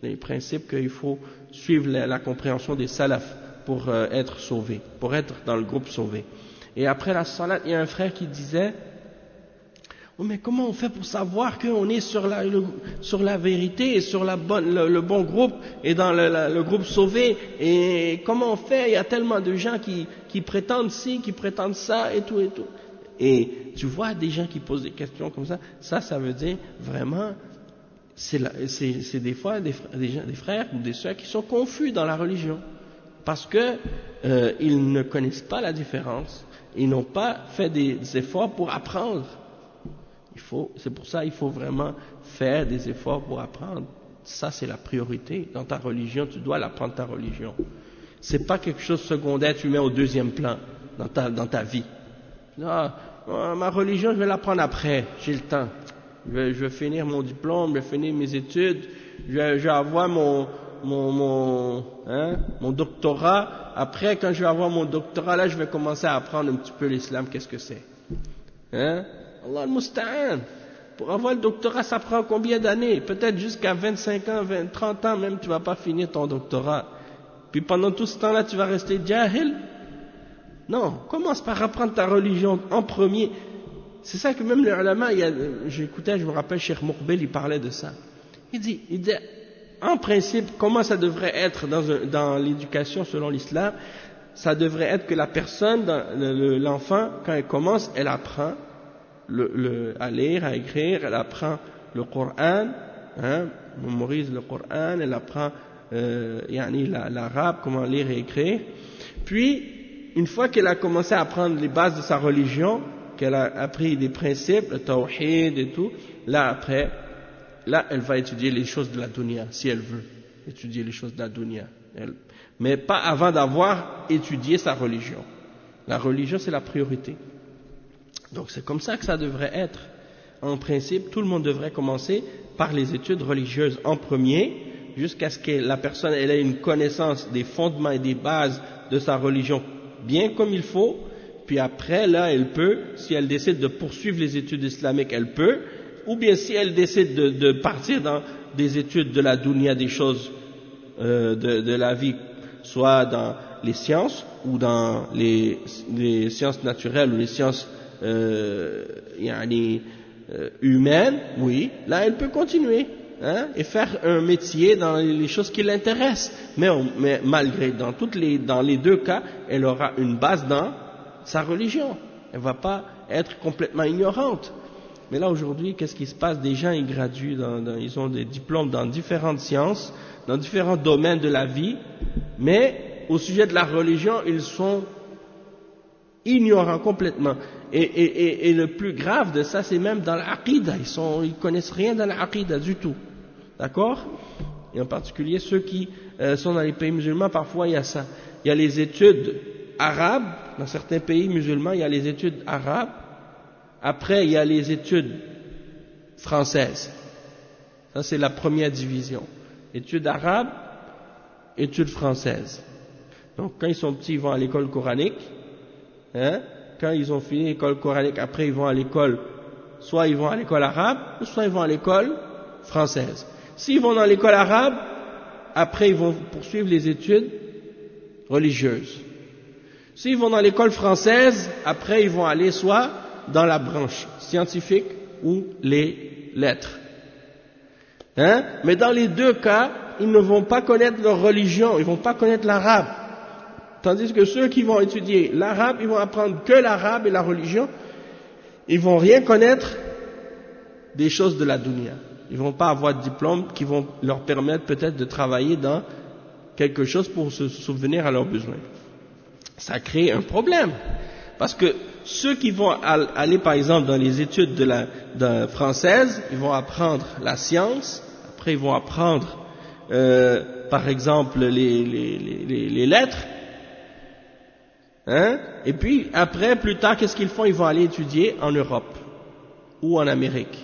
les principes qu'il faut suivre la compréhension des salafs pour être sauvé, pour être dans le groupe sauvé. Et après la salat, il y a un frère qui disait: oh, mais comment on fait pour savoir qu'on est sur la vérité et sur le bon groupe et dans le groupe sauvé? Et comment on fait? Il y a tellement de gens qui prétendent ci, qui prétendent ça et tout et tout. Et tu vois des gens qui posent des questions comme ça veut dire vraiment, c'est des fois des frères ou des sœurs qui sont confus dans la religion. Parce que ils ne connaissent pas la différence, ils n'ont pas fait des efforts pour apprendre. C'est pour ça qu'il faut vraiment faire des efforts pour apprendre. Ça, c'est la priorité. Dans ta religion, tu dois l'apprendre, ta religion. C'est pas quelque chose de secondaire, tu mets au deuxième plan dans ta vie. Ah, ma religion, je vais l'apprendre après, j'ai le temps. Je vais finir mon diplôme, je vais finir mes études, je vais avoir mon doctorat. Après, quand je vais avoir mon doctorat, là, je vais commencer à apprendre un petit peu l'islam, qu'est-ce que c'est. Allah al-Musta'an. Pour avoir le doctorat, ça prend combien d'années? Peut-être jusqu'à 25 ans, 30 ans même, tu vas pas finir ton doctorat. Puis pendant tout ce temps-là, tu vas rester jahil? Non, commence par apprendre ta religion en premier. C'est ça que même les ulama, j'écoutais, je me rappelle, Cheikh Mouqbil, il parlait de ça. Il dit, en principe, comment ça devrait être dans l'éducation selon l'islam? Ça devrait être que la personne, l'enfant, quand elle commence, elle apprend à lire, à écrire, elle apprend le Coran, mémorise le Coran, elle apprend l'arabe, comment lire et écrire. Puis, une fois qu'elle a commencé à apprendre les bases de sa religion, qu'elle a appris des principes, le tawhid et tout, là, elle va étudier les choses de la dunya, si elle veut étudier les choses de la dunya. Mais pas avant d'avoir étudié sa religion. La religion, c'est la priorité. Donc c'est comme ça que ça devrait être. En principe, tout le monde devrait commencer par les études religieuses en premier, jusqu'à ce que la personne ait une connaissance des fondements et des bases de sa religion bien comme il faut, puis après, là, elle peut, si elle décide de poursuivre les études islamiques, elle peut, ou bien si elle décide de partir dans des études de la dunya, des choses de la vie, soit dans les sciences, ou dans les sciences naturelles, ou les sciences humaines, oui, là, elle peut continuer, et faire un métier dans les choses qui l'intéressent. Mais malgré, dans les deux cas, elle aura une base dans sa religion. Elle ne va pas être complètement ignorante. Mais là, aujourd'hui, qu'est-ce qui se passe? Des gens, ils graduent, ils ont des diplômes dans différentes sciences, dans différents domaines de la vie, mais au sujet de la religion, ils sont ignorants complètement. Et le plus grave de ça, c'est même dans l'aqida. Ils connaissent rien dans l'aqida du tout. D'accord? Et en particulier ceux qui sont dans les pays musulmans, parfois il y a ça. Il y a les études arabes, dans certains pays musulmans, il y a les études arabes. Après, il y a les études françaises. Ça, c'est la première division. Études arabes, études françaises. Donc, quand ils sont petits, ils vont à l'école coranique. Quand ils ont fini l'école coranique, après, ils vont à l'école, soit ils vont à l'école arabe, soit ils vont à l'école française. S'ils vont dans l'école arabe, après, ils vont poursuivre les études religieuses. S'ils vont dans l'école française, après, ils vont aller soit dans la branche scientifique ou les lettres. Mais dans les deux cas, ils ne vont pas connaître leur religion, ils ne vont pas connaître l'arabe. Tandis que ceux qui vont étudier l'arabe, ils vont apprendre que l'arabe et la religion, ils vont rien connaître des choses de la dunya. Ils vont pas avoir de diplôme qui vont leur permettre peut-être de travailler dans quelque chose pour se souvenir à leurs besoins. Ça crée un problème. Parce que ceux qui vont aller par exemple dans les études françaises, ils vont apprendre la science, après ils vont apprendre par exemple les lettres, et puis après, plus tard, qu'est-ce qu'ils font? Ils vont aller étudier en Europe ou en Amérique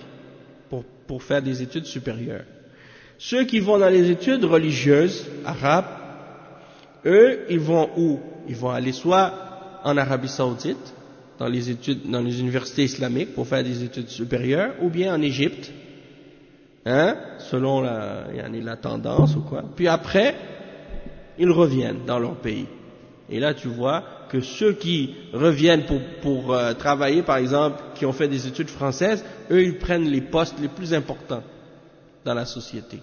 pour faire des études supérieures. Ceux qui vont dans les études religieuses arabes, eux, ils vont où? Ils vont aller soit en Arabie Saoudite, dans les universités islamiques pour faire des études supérieures, ou bien en Égypte, selon la tendance ou quoi. Puis après, ils reviennent dans leur pays. Et là, tu vois que ceux qui reviennent pour travailler, par exemple, qui ont fait des études françaises, eux, ils prennent les postes les plus importants dans la société.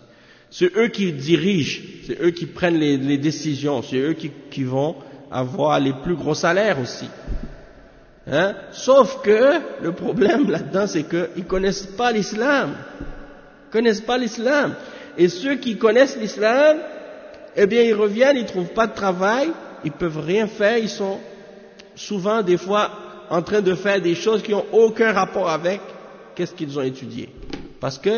C'est eux qui dirigent, c'est eux qui prennent les décisions, c'est eux qui vont avoir les plus gros salaires aussi. Hein? Sauf que le problème là-dedans, c'est qu'ils connaissent pas l'islam. Ils connaissent pas l'islam. Et ceux qui connaissent l'islam, eh bien, ils reviennent, ils trouvent pas de travail, ils peuvent rien faire, ils sont souvent, des fois, en train de faire des choses qui n'ont aucun rapport avec qu'est-ce qu'ils ont étudié. Parce que,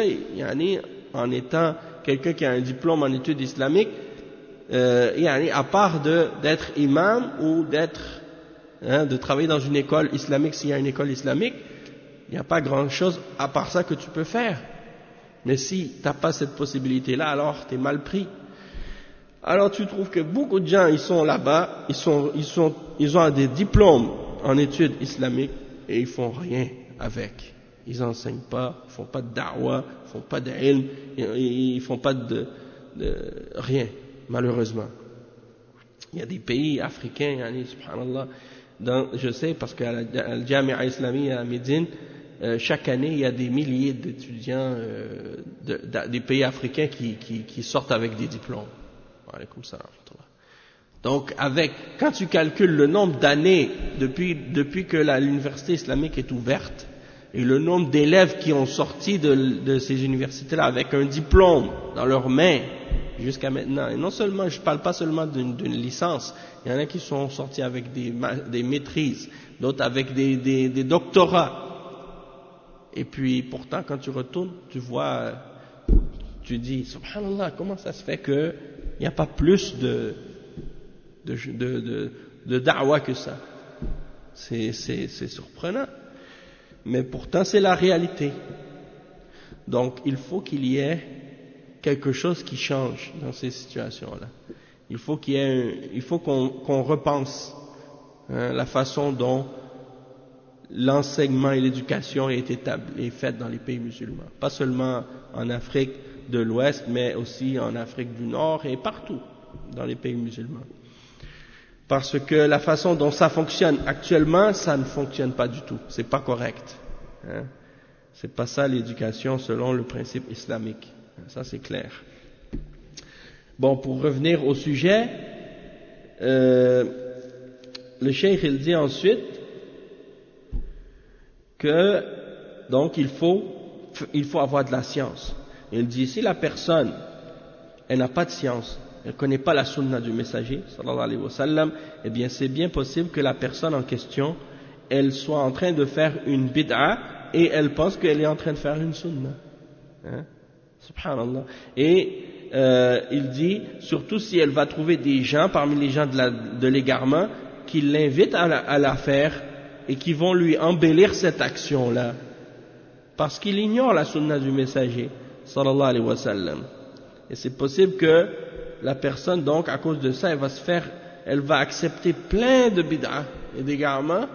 en étant quelqu'un qui a un diplôme en études islamiques, à part d'être imam ou de travailler dans une école islamique, s'il y a une école islamique, il n'y a pas grand-chose à part ça que tu peux faire. Mais si tu n'as pas cette possibilité-là, alors tu es mal pris. Alors tu trouves que beaucoup de gens, ils sont là-bas, ils ont des diplômes en études islamiques et ils font rien avec. Ils n'enseignent pas, ils font pas de da'wah, ils font pas d'ilm, ils font pas de rien, malheureusement. Il y a des pays africains, subhanallah, je sais parce qu'à la Jamia Islamiyya à Médine, chaque année il y a des milliers d'étudiants des pays africains qui sortent avec des diplômes. Comme ça. Donc, quand tu calcules le nombre d'années depuis que l'université islamique est ouverte et le nombre d'élèves qui ont sorti de ces universités-là avec un diplôme dans leurs mains jusqu'à maintenant, et non seulement, je ne parle pas seulement d'une licence, il y en a qui sont sortis avec des maîtrises, d'autres avec des doctorats. Et puis, pourtant, quand tu retournes, tu vois, tu dis, subhanallah, comment ça se fait que il n'y a pas plus de da'wah que ça. C'est surprenant. Mais pourtant, c'est la réalité. Donc, il faut qu'il y ait quelque chose qui change dans ces situations-là. Il faut qu'on repense la façon dont l'enseignement et l'éducation est faite dans les pays musulmans. Pas seulement en Afrique de l'Ouest, mais aussi en Afrique du Nord et partout dans les pays musulmans. Parce que la façon dont ça fonctionne actuellement, ça ne fonctionne pas du tout. C'est pas correct. C'est pas ça l'éducation selon le principe islamique. Ça c'est clair. Bon, pour revenir au sujet, le cheikh il dit ensuite que donc il faut avoir de la science. Il dit, si la personne, elle n'a pas de science, elle ne connaît pas la sunna du messager, sallallahu alayhi wa sallam, eh bien c'est bien possible que la personne en question, elle soit en train de faire une bid'a et elle pense qu'elle est en train de faire une sunna. Subhanallah. Et il dit, surtout si elle va trouver des gens, parmi les gens de l'égarement, qui l'invitent à la faire et qui vont lui embellir cette action-là. Parce qu'il ignore la sunna du messager, sallallahu alayhi wa sallam. Et c'est possible que la personne, donc, à cause de ça, elle va accepter plein de bid'a et d'égarements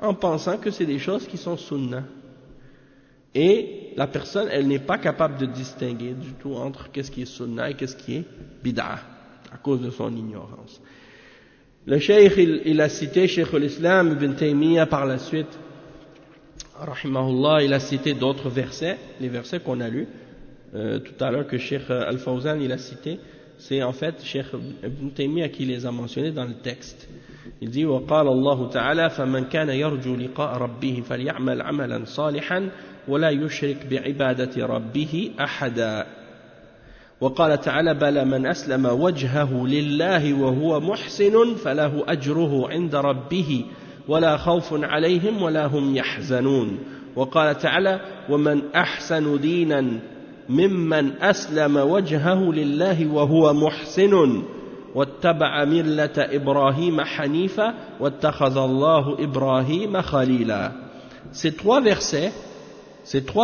en pensant que c'est des choses qui sont sunnah. Et la personne, elle n'est pas capable de distinguer du tout entre qu'est-ce qui est sunnah et qu'est-ce qui est bid'a, à cause de son ignorance. Le cheikh, il a cité Cheikh l'Islam Ibn Taymiyyah par la suite, rahimahullah, il a cité d'autres versets, les versets qu'on a lus tout à l'heure que Cheikh Al-Fawzan il a cité, c'est en fait Cheikh Ibn Taymiyyah qui les a mentionnés dans le texte. Il dit وقال الله تعالى فمن كان يرجو لقاء ربه فليعمل عملا صالحا ولا يشرك بعبادة ربه أحدا. وقال تعالى بلى من أسلم وجهه لله وهو محسن فله أجره عند ربه ولا خوف عليهم ولا هم يحزنون. وقال تعالى ومن أحسن دينا ممن أسلم وجهه لله وهو محسن واتبع ملة إبراهيم حنيفا واتخذ الله إبراهيم خليلا. Ces trois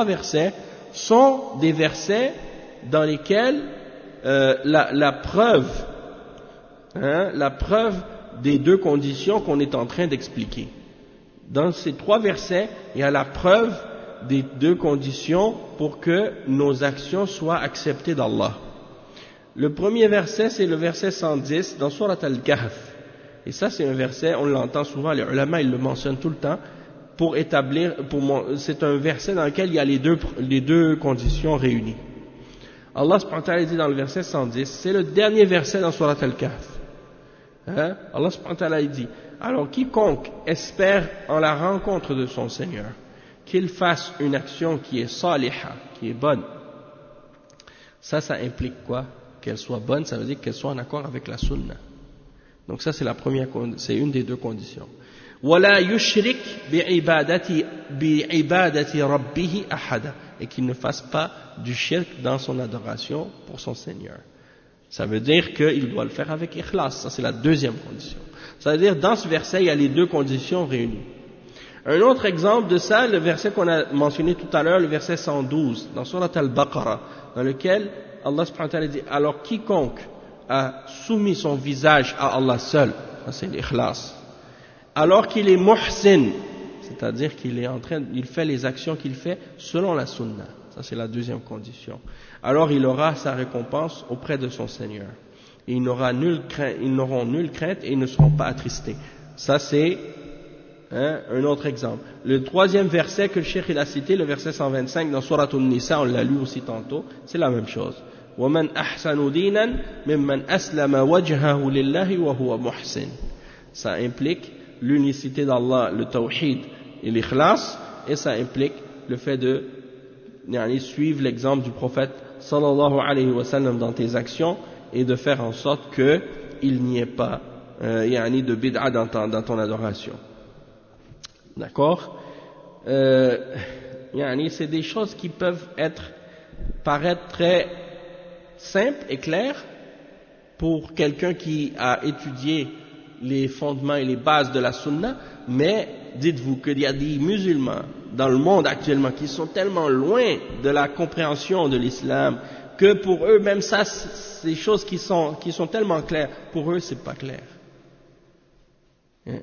versets sont des versets dans lesquels la preuve des deux conditions qu'on est en train d'expliquer. Dans ces trois versets, il y a la preuve des deux conditions pour que nos actions soient acceptées d'Allah. Le premier verset, c'est le verset 110 dans Surat Al-Kahf. Et ça, c'est un verset, on l'entend souvent, les ulama, ils le mentionnent tout le temps, c'est un verset dans lequel il y a les deux conditions réunies. Allah subhanahu wa ta'ala dit dans le verset 110, c'est le dernier verset dans Surat Al-Kahf. Hein? Allah subhanahu wa ta'ala dit, alors quiconque espère en la rencontre de son Seigneur, qu'il fasse une action qui est saliha, qui est bonne. Ça implique quoi? Qu'elle soit bonne, ça veut dire qu'elle soit en accord avec la sunna. Donc ça c'est la première, c'est une des deux conditions. وَلَا يُشْرِكْ بِعِبَادَةِ رَبِّهِ أَحَدًا, et qu'il ne fasse pas du shirk dans son adoration pour son Seigneur. Ça veut dire qu'il doit le faire avec ikhlas, ça c'est la deuxième condition. Ça veut dire dans ce verset il y a les deux conditions réunies. Un autre exemple de ça, le verset qu'on a mentionné tout à l'heure, le verset 112, dans Surat Al-Baqarah, dans lequel Allah subhanahu wa ta'ala dit, alors quiconque a soumis son visage à Allah seul, ça c'est l'ikhlas, alors qu'il est muhsin, c'est-à-dire qu'il est il fait les actions qu'il fait selon la sunna, ça c'est la deuxième condition, alors il aura sa récompense auprès de son Seigneur. Et ils n'auront nulle crainte et ils ne seront pas attristés. Ça c'est un autre exemple. Le troisième verset que le cheikh il a cité, le verset 125 dans Surat An-Nisa, on l'a lu aussi tantôt, c'est la même chose. وَمَنْ أَحْسَنُ دِينًا مِمَّنْ أَسْلَمَ وَجْهَهُ لِلَّهِ وَهُوَ مُحْسِنٌ. Ça implique l'unicité d'Allah, le tawhid et l'ikhlas, et ça implique le fait de suivre l'exemple du prophète sallallahu alayhi wa sallam dans tes actions et de faire en sorte qu'il n'y ait pas de bid'a dans ton adoration. D'accord? C'est des choses qui peuvent paraître très simples et claires pour quelqu'un qui a étudié les fondements et les bases de la sunna, mais dites-vous qu'il y a des musulmans dans le monde actuellement qui sont tellement loin de la compréhension de l'islam que pour eux, même ça, c'est des choses qui sont tellement claires, pour eux, c'est pas clair.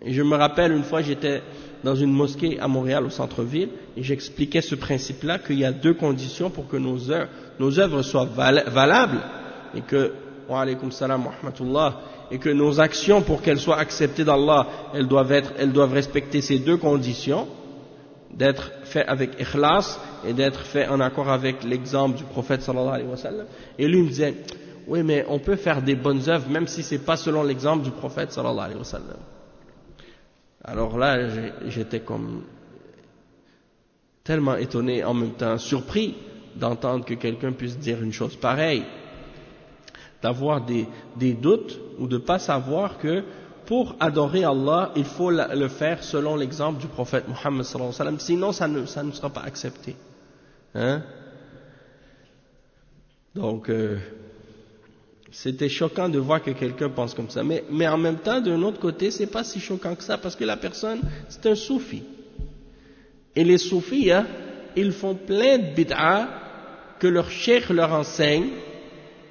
Et je me rappelle une fois, j'étais dans une mosquée à Montréal, au centre-ville, et j'expliquais ce principe-là, qu'il y a deux conditions pour que nos œuvres soient valables, et que, wa alaykum salam wa rahmatullah, et que nos actions, pour qu'elles soient acceptées d'Allah, elles doivent respecter ces deux conditions, d'être fait avec ikhlas, et d'être fait en accord avec l'exemple du prophète sallallahu alayhi wa sallam. Et lui me disait, oui, mais on peut faire des bonnes œuvres, même si c'est pas selon l'exemple du prophète sallallahu alayhi wa sallam. Alors là, j'étais comme tellement étonné, en même temps surpris d'entendre que quelqu'un puisse dire une chose pareille, d'avoir des doutes ou de pas savoir que pour adorer Allah, il faut le faire selon l'exemple du prophète Muhammad sallallahu alayhi wa sallam, sinon ça ne sera pas accepté. Hein? Donc, c'était choquant de voir que quelqu'un pense comme ça. Mais en même temps, d'un autre côté, c'est pas si choquant que ça, parce que la personne, c'est un soufi. Et les soufis, ils font plein de bid'a que leur cheikh leur enseigne,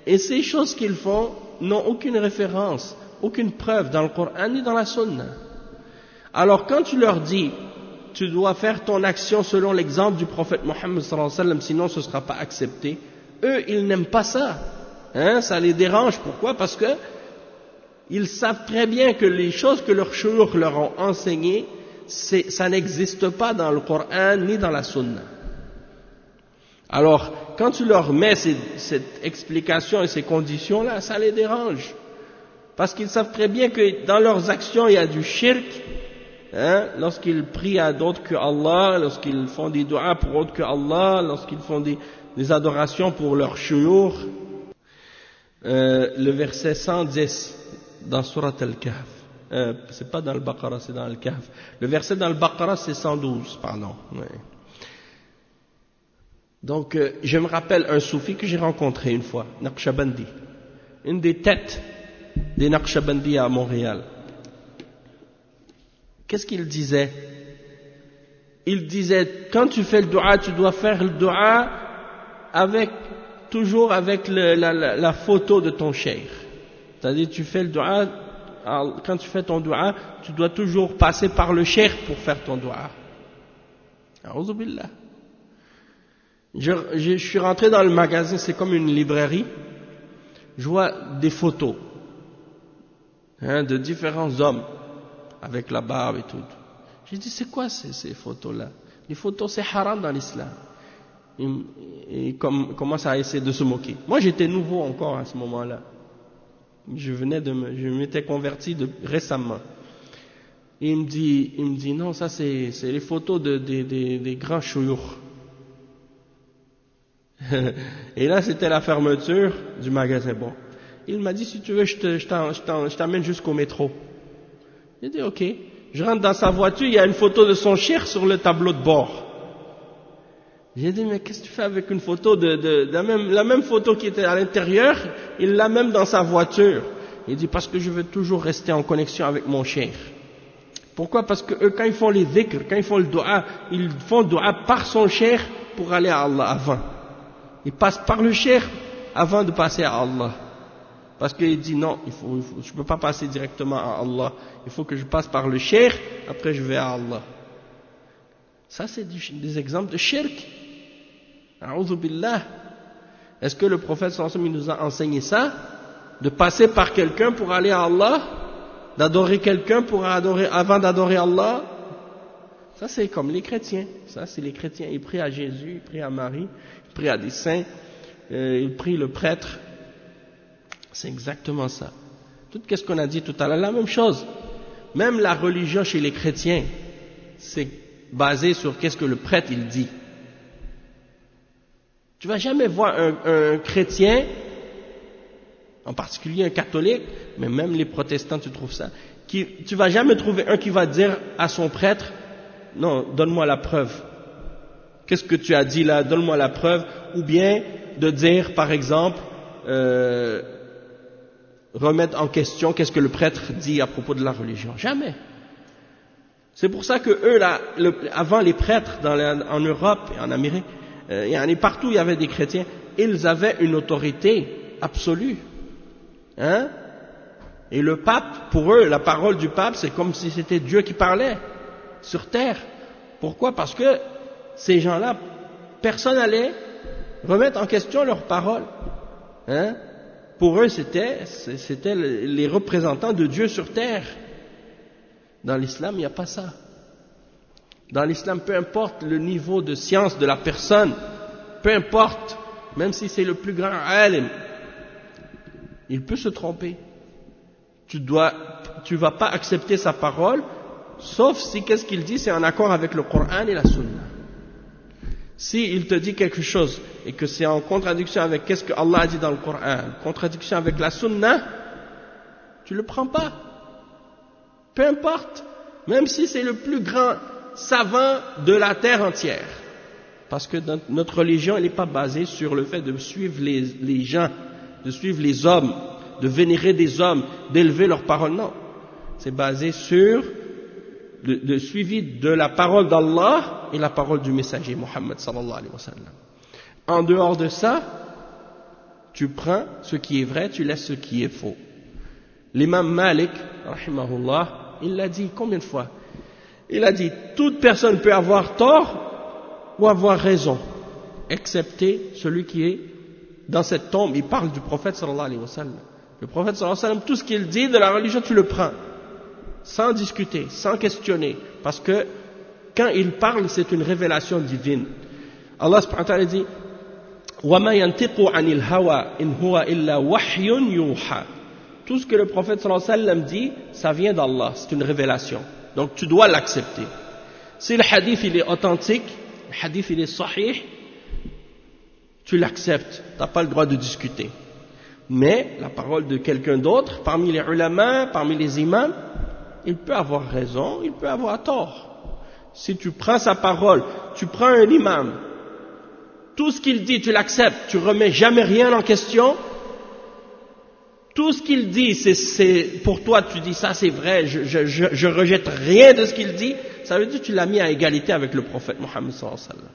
et ces choses qu'ils font n'ont aucune référence, aucune preuve dans le Coran ni dans la Sunna. Alors quand tu leur dis, tu dois faire ton action selon l'exemple du prophète Mohammed sallallahu alayhi wa sallam, sinon ce ne sera pas accepté, eux, ils n'aiment pas ça. Ça les dérange. Pourquoi? Parce que ils savent très bien que les choses que leurs shuyukh leur ont enseignées, ça n'existe pas dans le Coran ni dans la Sunna. Alors, quand tu leur mets cette explication et ces conditions-là, ça les dérange. Parce qu'ils savent très bien que dans leurs actions, il y a du shirk, lorsqu'ils prient à d'autres que Allah, lorsqu'ils font des du'as pour autres que Allah, lorsqu'ils font des adorations pour leurs shuyukh. Le verset 110 dans Surat Al-Kahf, c'est pas dans le Baqarah, c'est dans Al-Kahf. Le verset dans le Baqarah, c'est 112, pardon. Ouais. Donc, je me rappelle un soufi que j'ai rencontré une fois, Naqshbandi, une des têtes des Naqshbandi à Montréal. Qu'est-ce qu'il disait? Il disait, quand tu fais le dua, tu dois faire le dua toujours avec la photo de ton cheikh. C'est-à-dire, tu fais le dua, quand tu fais ton dua, tu dois toujours passer par le cheikh pour faire ton dua. A'udhu billah. Je suis rentré dans le magasin, c'est comme une librairie. Je vois des photos de différents hommes avec la barbe et tout. J'ai dit, c'est quoi ces photos-là? Les photos, c'est haram dans l'islam. Il commence à essayer de se moquer. Moi, j'étais nouveau encore à ce moment-là. Je m'étais converti récemment. Et il me dit, non, ça c'est les photos des grands chouyours. Et là, c'était la fermeture du magasin. Bon. Il m'a dit, si tu veux, je t'amène jusqu'au métro. J'ai dit, ok. Je rentre dans sa voiture, il y a une photo de son cheikh sur le tableau de bord. J'ai dit, mais qu'est-ce que tu fais avec une photo la même photo qui était à l'intérieur, il l'a même dans sa voiture. Il dit, parce que je veux toujours rester en connexion avec mon cheikh. Pourquoi? Parce que eux, quand ils font les dhikr, quand ils font le dua par son cheikh pour aller à Allah avant. Ils passent par le cheikh avant de passer à Allah. Parce qu'il dit non, je ne peux pas passer directement à Allah. Il faut que je passe par le cheikh, après je vais à Allah. Ça, c'est des exemples de shirk. A'udhu billah. Est-ce que le prophète sallallahu alayhi wa sallam nous a enseigné ça? De passer par quelqu'un pour aller à Allah? D'adorer quelqu'un avant d'adorer Allah? Ça, c'est comme les chrétiens. Ça, c'est les chrétiens. Ils prient à Jésus, ils prient à Marie, ils prient à des saints, ils prient le prêtre. C'est exactement ça. Tout ce qu'on a dit tout à l'heure, la même chose. Même la religion chez les chrétiens, c'est basé sur qu'est-ce que le prêtre il dit. Tu vas jamais voir un chrétien, en particulier un catholique, mais même les protestants, tu trouves ça, tu vas jamais trouver un qui va dire à son prêtre, non, donne-moi la preuve. Qu'est-ce que tu as dit là, donne-moi la preuve. Ou bien de dire, par exemple, remettre en question qu'est-ce que le prêtre dit à propos de la religion. Jamais. C'est pour ça que eux, là, avant les prêtres en Europe et en Amérique, partout où il y avait des chrétiens, ils avaient une autorité absolue. Hein? Et le pape, pour eux, la parole du pape, c'est comme si c'était Dieu qui parlait sur terre. Pourquoi? Parce que ces gens-là, personne n'allait remettre en question leurs paroles. Hein? Pour eux, c'était les représentants de Dieu sur terre. Dans l'islam, il n'y a pas ça. Dans l'islam, peu importe le niveau de science de la personne, peu importe, même si c'est le plus grand alim, il peut se tromper. Tu vas pas accepter sa parole, sauf si qu'est-ce qu'il dit, c'est en accord avec le Coran et la Sunna. Si il te dit quelque chose et que c'est en contradiction avec qu'est-ce que Allah a dit dans le Coran, en contradiction avec la Sunna, tu le prends pas. Peu importe, même si c'est le plus grand savant de la terre entière. Parce que notre religion, elle n'est pas basée sur le fait de suivre les gens, de suivre les hommes, de vénérer des hommes, d'élever leurs paroles. Non. C'est basé sur le suivi de la parole d'Allah et la parole du messager Muhammad sallallahu alayhi wa sallam. En dehors de ça, tu prends ce qui est vrai, tu laisses ce qui est faux. L'imam Malik, rahimahullah, il l'a dit combien de fois? Il a dit, toute personne peut avoir tort ou avoir raison, excepté celui qui est dans cette tombe. Il parle du prophète sallallahu alayhi wa sallam. Le prophète sallallahu alayhi wa sallam, tout ce qu'il dit de la religion, tu le prends, sans discuter, sans questionner, parce que quand il parle, c'est une révélation divine. Allah subhanahu wa ta'ala dit, وَمَا يَنْتِقُ عَنِ الْهَوَى إِنْ هُوَ إِلَّا وَحْيٌ يُوحَى. Tout ce que le prophète sallallahu alayhi wa sallam dit, ça vient d'Allah, c'est une révélation. Donc tu dois l'accepter. Si le hadith il est authentique, le hadith il est sahih, tu l'acceptes, tu n'as pas le droit de discuter. Mais la parole de quelqu'un d'autre, parmi les ulama, parmi les imams, il peut avoir raison, il peut avoir tort. Si tu prends sa parole, tu prends un imam, tout ce qu'il dit, tu l'acceptes, tu remets jamais rien en question. Tout ce qu'il dit, c'est pour toi, tu dis ça c'est vrai, je rejette rien de ce qu'il dit, ça veut dire que tu l'as mis à égalité avec le prophète Mohammed sallallahu alayhi wa sallam.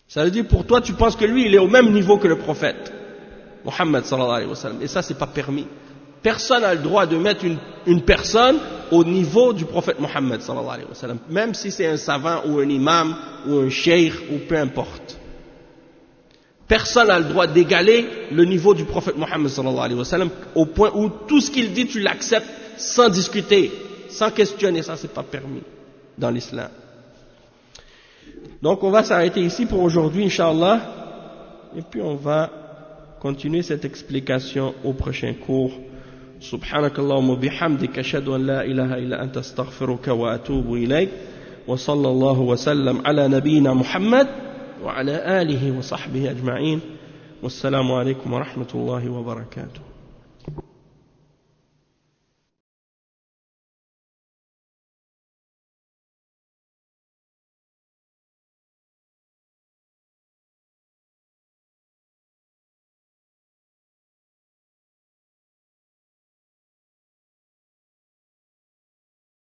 Ça veut dire pour toi, tu penses que lui, il est au même niveau que le prophète Mohammed sallallahu alayhi wa sallam. Et ça, c'est pas permis. Personne n'a le droit de mettre une personne au niveau du prophète Mohammed sallallahu alayhi wa sallam, même si c'est un savant ou un imam ou un cheikh ou peu importe. Personne n'a le droit d'égaler le niveau du prophète Mohammed sallallahu alayhi wa sallam au point où tout ce qu'il dit, tu l'acceptes sans discuter, sans questionner. Ça, c'est pas permis dans l'islam. Donc, on va s'arrêter ici pour aujourd'hui, Inch'Allah. Et puis, on va continuer cette explication au prochain cours. Subhanakallahumma bihamdika ashhadu an la ilaha illa anta astaghfiruka wa atubu ilayk wa sallallahu wa sallam ala nabiyyina Muhammad wa ala alihi wa sahbihi ajma'in. Wassalamu alaykum wa rahmatullahi wa barakatuh.